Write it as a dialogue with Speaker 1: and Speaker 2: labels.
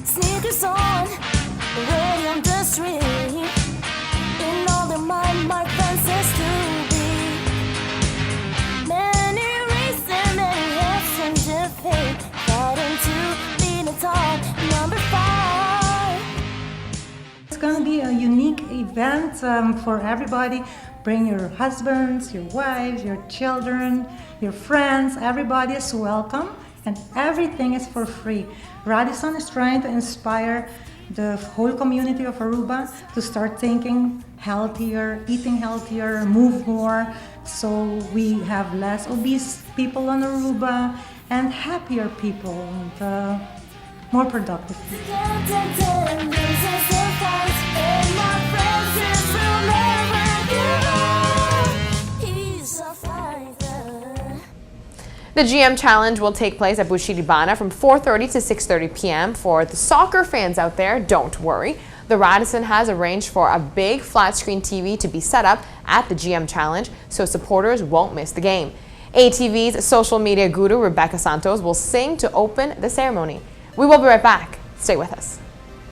Speaker 1: Sneakers on, ready on the street. In all the mind, my fences to be. Many reasons, many hits and defeat. Fighting to be the top, number 5.
Speaker 2: It's going to be a unique event for everybody. Bring your husbands, your wives, your children, your friends. Everybody is welcome, and everything is for free. Radisson is trying to inspire the whole community of Aruba to start thinking healthier, eating healthier, move more, so we have less obese people on Aruba and happier people and more productive people.
Speaker 3: The GM Challenge will take place at Bushiribana from 4:30 to 6:30 p.m. For the soccer fans out there, don't worry. The Radisson has arranged for a big flat-screen TV to be set up at the GM Challenge so supporters won't miss the game. ATV's social media guru Rebecca Santos will sing to open the ceremony. We will be right back. Stay with us.